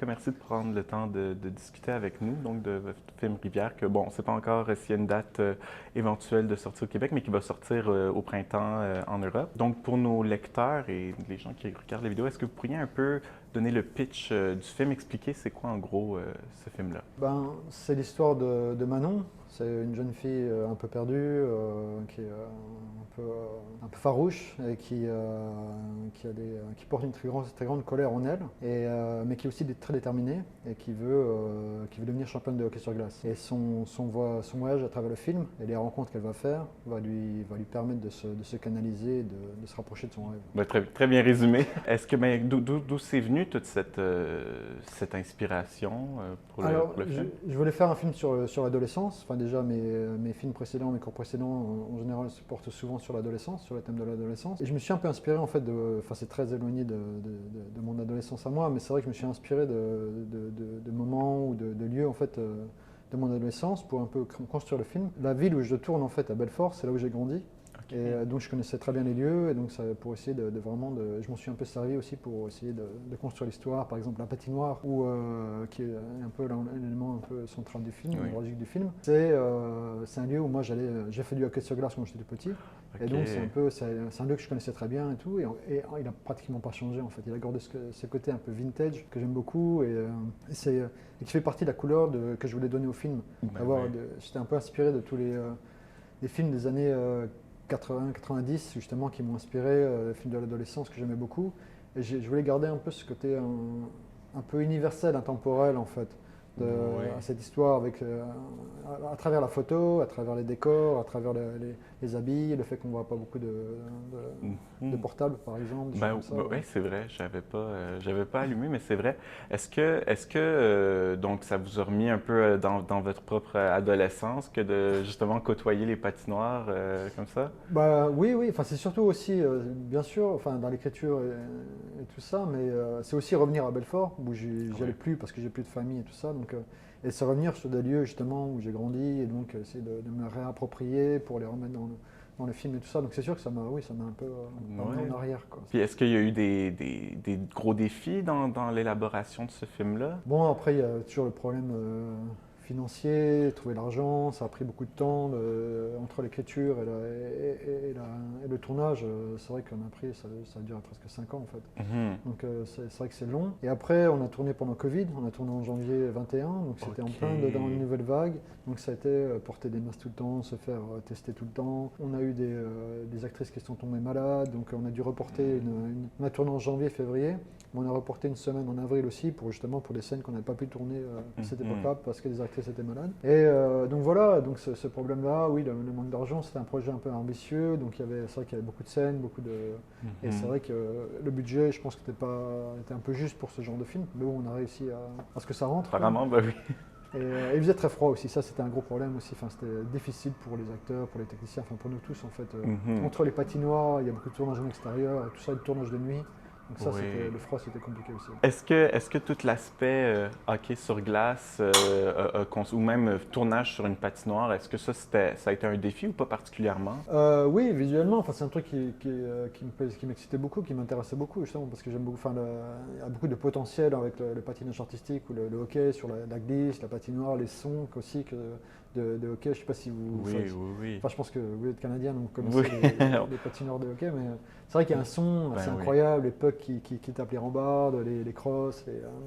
Merci de prendre le temps de discuter avec nous donc de votre film Rivière, que bon, on ne sait pas encore s'il y a une date éventuelle de sortie au Québec, mais qui va sortir au printemps en Europe. Donc pour nos lecteurs et les gens qui regardent la vidéo, est-ce que vous pourriez un peu donner le pitch du film, expliquer c'est quoi en gros ce film-là? C'est l'histoire de Manon. C'est une jeune fille un peu perdue, qui est un peu farouche et qui porte une très grande colère en elle, mais qui est aussi très déterminée et qui veut devenir championne de hockey sur glace. Et son voyage à travers le film et les rencontres qu'elle va faire va lui permettre de se canaliser, de se rapprocher de son rêve. Ben, très bien résumé. Est-ce que d'où c'est venu toute cette inspiration Alors, pour le film? je voulais faire un film sur l'adolescence. Enfin, déjà, mes films précédents, mes cours précédents, en général, se portent souvent sur l'adolescence, sur le thème de l'adolescence. Et je me suis un peu inspiré, en fait, enfin, c'est très éloigné de mon adolescence à moi, mais c'est vrai que je me suis inspiré de moments ou de lieux, en fait, de mon adolescence pour un peu construire le film. La ville où je tourne, en fait, à Belfort, c'est là où j'ai grandi. Ok. Et donc je connaissais très bien les lieux, et donc pour essayer je m'en suis un peu servi aussi pour essayer de construire l'histoire. Par exemple, la patinoire, qui est un peu l'élément un peu central du film, Oui. neurologique du film. C'est un lieu où moi j'ai fait du hockey sur glace quand j'étais petit, et Ok. donc c'est un lieu que je connaissais très bien et tout, et il a pratiquement pas changé en fait. Il a gardé ce côté un peu vintage que j'aime beaucoup, et qui fait partie de la couleur que je voulais donner au film. Ben oui. J'étais un peu inspiré de tous les films des années 80-90 justement qui m'ont inspiré, les films de l'adolescence que j'aimais beaucoup. Et je voulais garder un peu ce côté un peu universel, intemporel en fait, Oui. à cette histoire à travers la photo, à travers les décors, à travers les habits, le fait qu'on ne voit pas beaucoup de Mhm. portables par exemple, des choses Ben, comme ça. ben oui, c'est vrai, j'avais pas allumé, mais c'est vrai. Est-ce que donc ça vous a remis un peu dans votre propre adolescence que de justement côtoyer les patinoires comme ça? Oui, oui. Enfin, c'est surtout aussi, bien sûr, enfin, dans l'écriture et tout ça, mais c'est aussi revenir à Belfort, où j'y Oui. allais plus parce que j'ai plus de famille et tout ça. Donc, et c'est revenir sur des lieux justement où j'ai grandi, et donc essayer de me réapproprier pour les remettre dans le film et tout ça. Donc c'est sûr que oui, ça m'a un peu ramené Ouais. en arrière, quoi. Puis est-ce qu'il y a eu des gros défis dans l'élaboration de ce film-là? Bon, après, il y a toujours le problème financier, trouver l'argent, ça a pris beaucoup de temps entre l'écriture et le tournage. C'est vrai qu'on a pris, ça a duré presque 5 ans en fait. Mhm. Donc c'est vrai que c'est long. Et après, on a tourné pendant Covid, on a tourné en janvier 21, donc c'était en Ok. plein dedans une nouvelle vague. Donc ça a été porter des masques tout le temps, se faire tester tout le temps. On a eu des actrices qui sont tombées malades, donc on a dû reporter on a tourné en janvier, février. Mais on a reporté une semaine en avril aussi pour des scènes qu'on n'avait pas pu tourner à cette Mhm. époque-là parce que les actrices étaient malades. Et donc voilà, donc ce problème-là, oui, le manque d'argent, c'était un projet un peu ambitieux. Donc c'est vrai qu'il y avait beaucoup de scènes, et c'est Mhm. vrai que le budget, je pense que était un peu juste pour ce genre de film. Mais bon, on a réussi à ce que ça rentre, quoi. Apparemment, ben oui. Et il faisait très froid aussi, ça c'était un gros problème aussi. Enfin, c'était difficile pour les acteurs, pour les techniciens, enfin pour nous tous en fait. Mhm. Entre les patinoires, il y a beaucoup de tournages en extérieur, et tout ça, le tournage de nuit. Donc ça, Oui. le froid, c'était compliqué aussi. Est-ce que tout l'aspect hockey sur glace ou même tournage sur une patinoire, est-ce que ça a été un défi ou pas particulièrement? Oui, visuellement, enfin, c'est un truc qui m'excitait beaucoup, qui m'intéressait beaucoup, justement, parce que j'aime beaucoup. Enfin, il y a beaucoup de potentiel avec le patinage artistique ou le hockey sur la glisse, la patinoire, les sons aussi de hockey. Je sais pas si vous. Oui, oui, oui. Enfin, je pense que vous êtes Canadien, donc vous Oui. connaissez les patineurs de hockey, mais c'est vrai qu'il y a un son assez Ben oui, incroyable, les pucks qui tapent les rambardes, les crosses,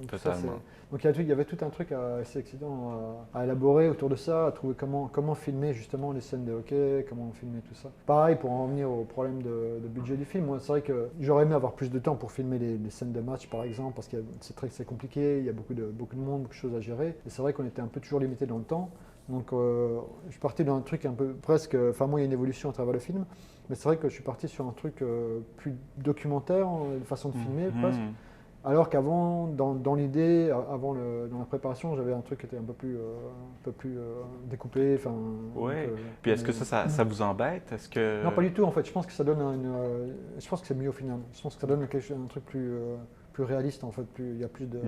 tout ça, totalement. donc il y avait tout un truc assez excitant à élaborer autour de ça, à trouver comment filmer justement les scènes de hockey, comment filmer tout ça. Pareil, pour en revenir au problème de budget du film, moi c'est vrai que j'aurais aimé avoir plus de temps pour filmer les scènes de match par exemple, parce que c'est compliqué, il y a beaucoup de monde, beaucoup de choses à gérer, et c'est vrai qu'on était un peu toujours limité dans le temps. Donc je suis parti d'un truc un peu presque, enfin moi il y a une évolution à travers le film, mais c'est vrai que je suis parti sur un truc plus documentaire, une façon de filmer presque. Mhm. Alors qu'avant, dans l'idée, dans la préparation, j'avais un truc qui était un peu plus découpé. Enfin, Oui. donc, Puis est-ce que ça vous embête? Est-ce non, que... pas du tout en fait. Je pense que ça donne je pense que c'est mieux au final. Je pense que ça donne un truc plus réaliste en fait, il y a plus de...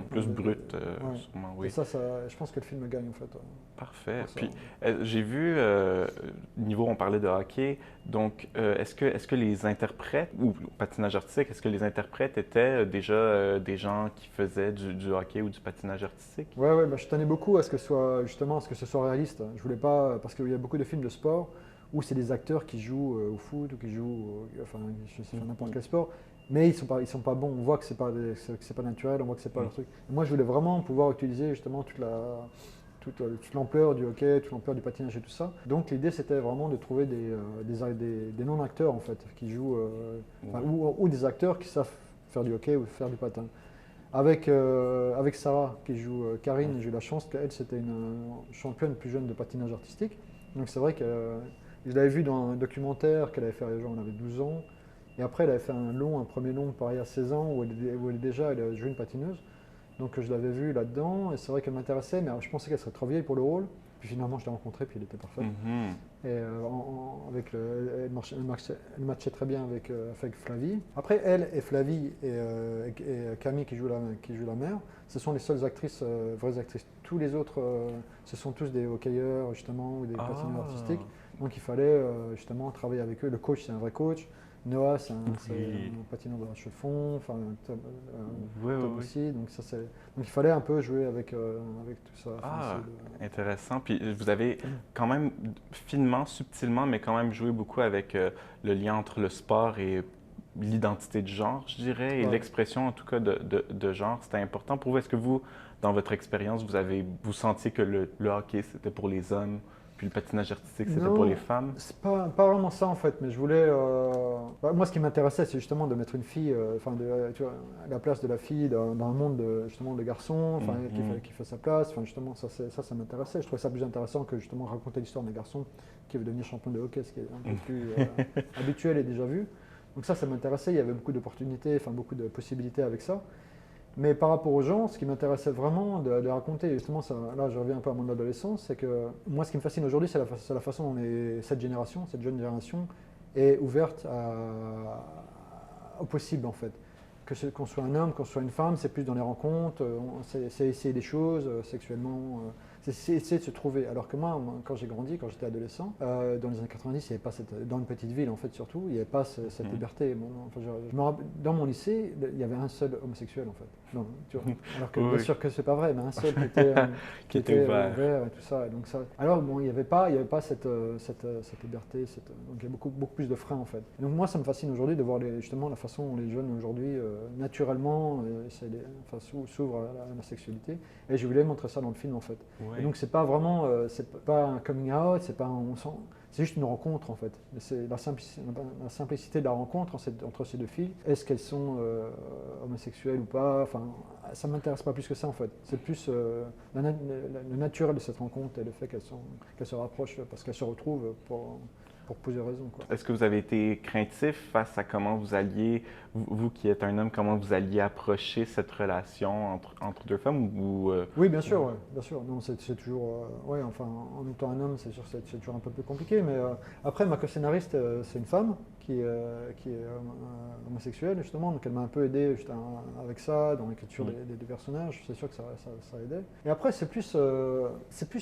Plus brut, ouais. sûrement, Et oui. ça, je pense que le film gagne en fait. Parfait. Pour ça. Puis, j'ai vu, niveau, on parlait de hockey, donc est-ce que les interprètes, ou patinage artistique, est-ce que les interprètes étaient déjà des gens qui faisaient du hockey ou du patinage artistique? Ouais, bah, je tenais beaucoup à ce que ce soit réaliste. Je voulais pas, parce qu'il y a beaucoup de films de sport où c'est des acteurs qui jouent au foot ou qui jouent, enfin, je sais, n'importe quel sport, mais ils sont pas bons. On voit que c'est pas naturel, on voit que c'est pas leur truc. Moi, je voulais vraiment pouvoir utiliser justement toute l'ampleur du hockey, toute l'ampleur du patinage et tout ça. Donc l'idée c'était vraiment de trouver des non-acteurs en fait, qui jouent, ou des acteurs qui savent faire du hockey ou faire du patin. Avec Sarah qui joue Karine, j'ai eu la chance qu'elle c'était une championne plus jeune de patinage artistique. Donc c'est vrai que je l'avais vu dans un documentaire qu'elle avait fait, genre on avait 12 ans. Et après elle avait fait un premier long pareil à 16 ans où elle a joué une patineuse. Donc je l'avais vue là-dedans et c'est vrai qu'elle m'intéressait, mais alors, je pensais qu'elle serait trop vieille pour le rôle. Puis finalement je l'ai rencontrée puis elle était parfaite. Et elle matchait très bien avec Flavie. Après, elle et Flavie et Camille qui joue la mère, ce sont les seules actrices, vraies actrices. Tous les autres, ce sont tous des hockeyeurs justement ou des patineurs artistiques. Donc il fallait justement travailler avec eux. Le coach, c'est un vrai coach. Noah, c'est un patineur de la cheveux de fond, enfin Tom aussi. Donc il fallait un peu jouer avec tout ça. Intéressant. Puis vous avez quand même finement, subtilement, mais quand même joué beaucoup avec le lien entre le sport et l'identité de genre, je dirais, et l'expression en tout cas de genre. C'était important pour vous. Est-ce que vous, dans votre expérience, vous sentiez que le hockey, c'était pour les hommes? Puis le patinage artistique, c'était pour les femmes? C'est pas vraiment ça en fait, mais je voulais. Moi, ce qui m'intéressait, c'est justement de mettre une fille, tu vois, à la place de la fille dans un monde justement de garçons, qui fait sa place. Enfin, justement, ça m'intéressait. Je trouvais ça plus intéressant que justement raconter l'histoire d'un garçon qui veut devenir champion de hockey, ce qui est un peu plus habituel et déjà vu. Donc ça m'intéressait. Il y avait beaucoup d'opportunités, enfin beaucoup de possibilités avec ça. Mais par rapport aux gens, ce qui m'intéressait vraiment de raconter, justement, là je reviens un peu à mon adolescence, c'est que moi ce qui me fascine aujourd'hui, c'est la façon dont cette jeune génération, est ouverte au possible en fait. Qu'on soit un homme, qu'on soit une femme, c'est plus dans les rencontres, c'est essayer des choses sexuellement, c'est essayer de se trouver. Alors que moi quand j'ai grandi, quand j'étais adolescent, dans les années 90, il y avait pas dans une petite ville en fait surtout, il n'y avait pas cette liberté. Dans mon lycée, il y avait un seul homosexuel en fait. Non, tu vois, alors que bien sûr que c'est pas vrai, mais un seul qui était ouvert et tout ça. Et donc alors bon, il n'y avait pas cette liberté, donc il y a beaucoup plus de freins en fait. Et donc moi ça me fascine aujourd'hui de voir justement la façon dont les jeunes aujourd'hui naturellement s'ouvrent à la sexualité. Et je voulais montrer ça dans le film en fait. Et donc c'est pas vraiment, c'est pas un coming out, c'est juste une rencontre en fait. C'est la simplicité de la rencontre entre ces deux filles. Est-ce qu'elles sont homosexuelles ou pas? Enfin, ça m'intéresse pas plus que ça en fait. C'est plus le naturel de cette rencontre et le fait qu'elles se rapprochent parce qu'elles se retrouvent pour plusieurs raisons. Est-ce que vous avez été craintif face à comment vous alliez, vous qui êtes un homme, comment vous alliez approcher cette relation entre deux femmes Oui, bien sûr, bien sûr. Non, c'est toujours, enfin, en étant un homme, c'est sûr, c'est toujours un peu plus compliqué. Mais après, ma co-scénariste, c'est une femme qui est homosexuelle justement, donc elle m'a un peu aidé avec ça, dans l'écriture des personnages. C'est sûr que ça aidait. Et après, c'est plus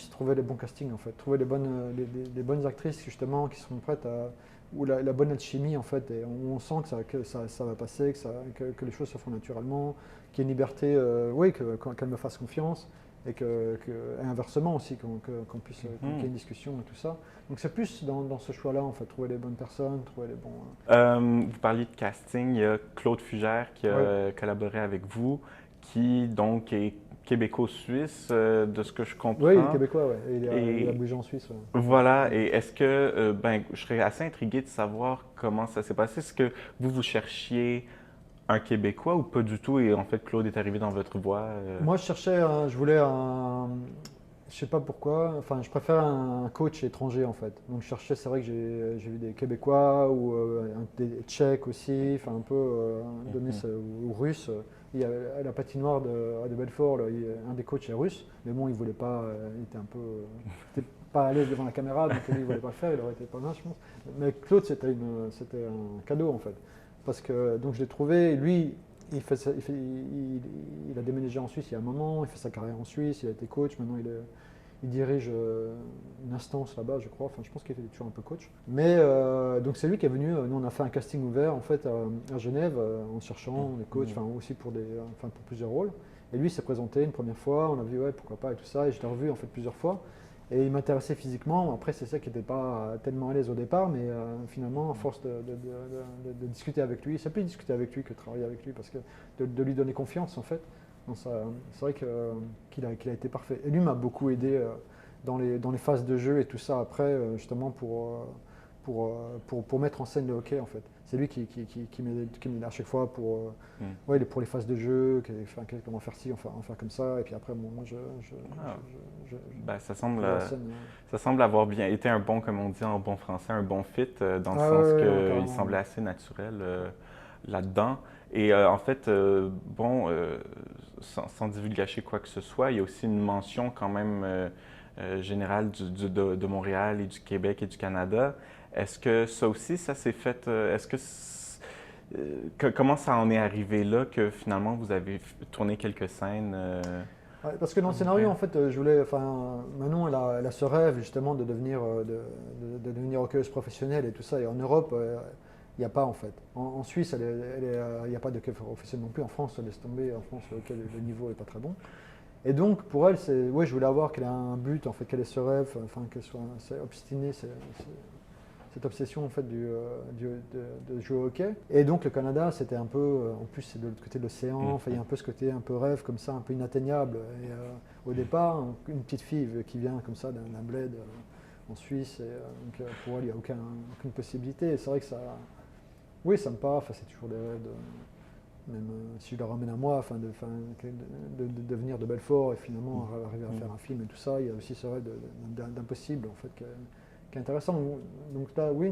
trouver les bons castings en fait, trouver les bonnes actrices justement qui sont prêtes ou la bonne alchimie en fait, et on sent que ça va passer, que les choses se font naturellement, qu'il y ait une liberté, qu'elle me fasse confiance. Et inversement aussi, qu'on puisse qu'il y ait une discussion et tout ça. Donc c'est plus dans ce choix-là, en fait, trouver les bonnes personnes, trouver les bons... Vous parliez de casting, il y a Claude Fugère qui a collaboré avec vous, qui donc est québécois-suisse, de ce que je comprends. Oui, il est québécois, oui. Il a bougé en Suisse. Ouais. Voilà, et est-ce que, je serais assez intrigué de savoir comment ça s'est passé. Est-ce que vous cherchiez un Québécois ou pas du tout, et en fait Claude est arrivé dans votre voie? Moi je voulais je sais pas pourquoi, enfin je préfère un coach étranger en fait. Donc je cherchais, c'est vrai que j'ai vu des Québécois ou des Tchèques aussi, enfin un peu ou Russes. Il y a la patinoire de Belfort, là, un des coachs est russe, mais bon il voulait pas, il était un peu... pas à l'aise devant la caméra, donc lui il voulait pas le faire, il aurait été pas mal je pense. Mais Claude c'était un cadeau en fait. Parce que donc je l'ai trouvé, lui, il a déménagé en Suisse il y a un moment, il fait sa carrière en Suisse, il a été coach, maintenant il dirige une instance là-bas, je crois. Enfin, je pense qu'il est toujours un peu coach. Mais donc c'est lui qui est venu. Nous, on a fait un casting ouvert en fait à Genève en cherchant des coachs, enfin aussi pour pour plusieurs rôles. Et lui, il s'est présenté une première fois. On a vu ouais pourquoi pas et tout ça. Et je l'ai revu en fait plusieurs fois. Et il m'intéressait physiquement. Après, c'est ça qui n'était pas tellement à l'aise au départ, mais finalement, à force de discuter avec lui, c'est plus discuter avec lui que travailler avec lui, parce que de lui donner confiance en fait. C'est vrai qu'il a été parfait. Et lui m'a beaucoup aidé dans les phases de jeu et tout ça après, justement pour mettre en scène le hockey en fait. C'est lui qui m'aide à chaque fois ouais, pour les phases de jeu, comment faire ci, enfin comme ça. Et puis après, bon, moi Ah. Ben, la scène, ça semble avoir bien été un bon, comme on dit en bon français, un bon fit, dans le ah sens ouais, non, qu'il carrément. semblait assez naturel là-dedans. Et en fait, bon, sans divulgacher quoi que ce soit, il y a aussi une mention quand même générale de Montréal et du Québec et du Canada. Est-ce que ça aussi, ça s'est fait, comment ça en est arrivé là que finalement vous avez tourné quelques scènes Ouais, parce que dans à le scénario, Montréal? en fait, Manon, elle a ce rêve justement de devenir, de devenir hockeyeuse professionnelle et tout ça. Et en Europe, il n'y a pas en fait. En Suisse, il n'y a pas de hockey professionnel non plus. En France, laisse tomber. En France, le hockey, le niveau n'est pas très bon. Et donc, pour elle, ouais, je voulais avoir qu'elle ait un but, en fait, qu'elle ait ce rêve, enfin, qu'elle soit obstinée, cette obsession en fait de jouer au hockey. Et donc le Canada, c'était un peu, en plus c'est de l'autre côté de l'océan, enfin, il y a un peu ce côté un peu rêve comme ça, un peu inatteignable. Et au départ, une petite fille qui vient comme ça d'un bled en Suisse, et, donc, pour elle, il n'y a aucune possibilité. Et c'est vrai que ça, oui, ça me parle, enfin, c'est toujours des rêves. Même si je le ramène à moi, de devenir de Belfort et finalement arriver à faire un film et tout ça, il y a aussi ce rêve d'impossible en fait, qui est intéressant. Donc là, oui.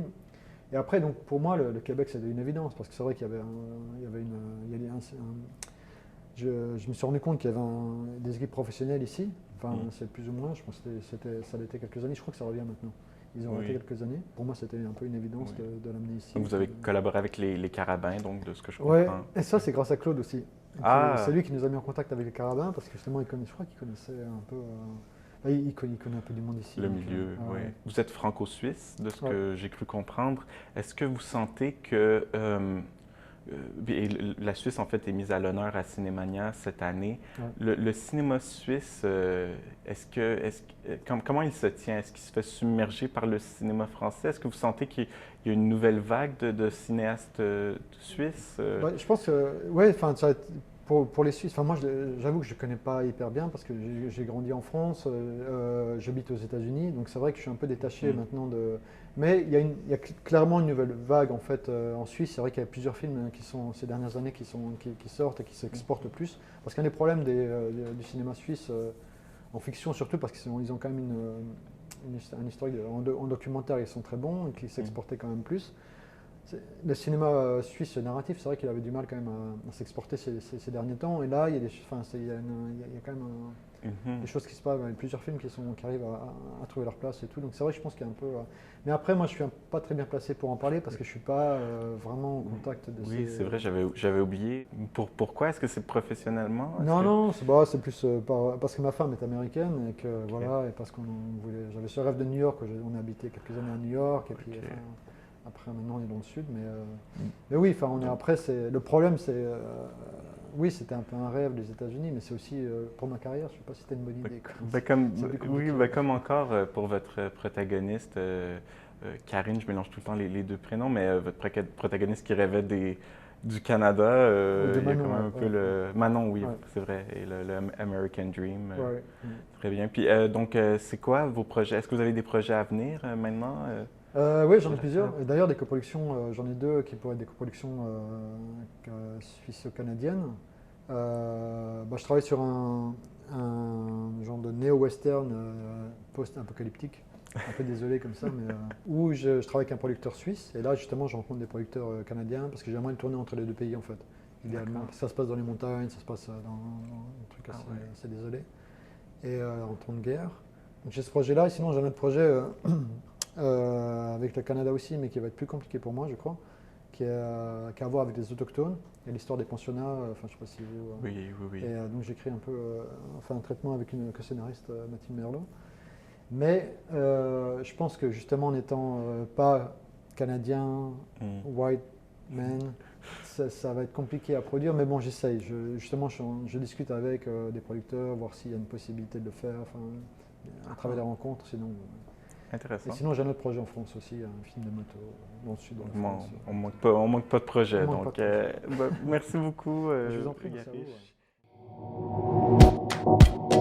Et après, donc, pour moi, le Québec, c'était une évidence, parce que c'est vrai qu'il y avait, il y avait une, il y avait je me suis rendu compte qu'il y avait des équipes professionnelles ici, enfin c'est plus ou moins, je pense que ça l'était quelques années, je crois que ça revient maintenant. Ils ont arrêté Oui. quelques années. Pour moi, c'était un peu une évidence Oui. de l'amener ici. Donc, vous avez collaboré avec les Carabins, donc, de ce que je Ouais, comprends. et ça, c'est grâce à Claude aussi. C'est Ah, lui qui nous a mis en contact avec les Carabins, parce que justement, je crois qu'il connaissait un peu. Il connaît un peu du monde ici. le Donc, milieu, oui. ouais. Vous êtes franco-suisse, de ce Ouais. que j'ai cru comprendre. Est-ce que vous sentez que et la Suisse, en fait, est mise à l'honneur à Cinémania cette année. Ouais. Le cinéma suisse, comment il se tient? Est-ce qu'il se fait submerger par le cinéma français? Est-ce que vous sentez qu'il y a une nouvelle vague de cinéastes suisses? Ouais, je pense que, ouais, enfin, pour les Suisses, enfin, moi, j'avoue que je ne connais pas hyper bien parce que j'ai grandi en France, j'habite aux États-Unis, donc c'est vrai que je suis un peu détaché maintenant de. Mais il y a clairement une nouvelle vague en fait en Suisse. C'est vrai qu'il y a plusieurs films qui sont ces dernières années qui sortent et qui s'exportent plus. Parce qu'un des problèmes du cinéma suisse en fiction surtout parce qu'ils ont quand même un historique en documentaire, ils sont très bons et qui s'exportaient quand même plus. Le cinéma suisse narratif, c'est vrai qu'il avait du mal quand même à s'exporter ces derniers temps. Et là, il y a, il y a quand même des choses qui se passent. Il y a plusieurs films qui arrivent à trouver leur place et tout. Donc c'est vrai, je pense qu'il y a un peu. Mais après, moi, je suis pas très bien placé pour en parler parce que je suis pas vraiment en contact de Oui, ces. c'est vrai, j'avais oublié. Pourquoi? Est-ce que c'est professionnellement? Non, non, c'est plus parce que ma femme est américaine et que voilà, et parce j'avais ce rêve de New York. On a habité quelques années à New York et puis. Enfin, après, maintenant, on est dans le sud, mais oui, enfin, après, le problème, oui, c'était un peu un rêve des États-Unis, mais c'est aussi pour ma carrière, je ne sais pas si c'était une bonne idée. Comme encore pour votre protagoniste, Karine, je mélange tout le temps les deux prénoms, mais votre protagoniste qui rêvait du Canada, Ou de il y a quand Manon, même un peu le. Manon, oui, ouais. c'est vrai, et le American Dream. Ouais. Très bien. Puis, donc, c'est quoi vos projets? Est-ce que vous avez des projets à venir maintenant? Oui, j'en ai Pour la plusieurs. salle? Et d'ailleurs, des coproductions, j'en ai deux qui pourraient être des coproductions suisse-canadiennes. Je travaille sur un genre de néo-western post-apocalyptique. Un peu désolé comme ça, mais où je travaille avec un producteur suisse. Et là, justement, je rencontre des producteurs canadiens parce que j'aimerais le tourner entre les deux pays, en fait, idéalement. Parce que ça se passe dans les montagnes, ça se passe dans un truc assez désolé. Et en temps de guerre. Donc j'ai ce projet-là. Et sinon, j'ai un autre projet avec le Canada aussi, mais qui va être plus compliqué pour moi, je crois. qui a à voir avec les autochtones et l'histoire des pensionnats. Enfin, je sais pas si vous. Oui, oui, oui. Et donc j'écris un peu, un traitement avec une co-scénariste, Mathilde Merlot. Mais je pense que justement en n'étant pas canadien, white man, ça va être compliqué à produire. Mais bon, j'essaye. Justement, je discute avec des producteurs, voir s'il y a une possibilité de le faire. Enfin, à travers les rencontres, sinon. Intéressant. Et sinon, j'ai un autre projet en France aussi, un film de moto dans le sud de la France. On manque pas de projet. On manque Donc, pas de projet. merci beaucoup. Je vous en prie, merci à Gary. vous, ouais.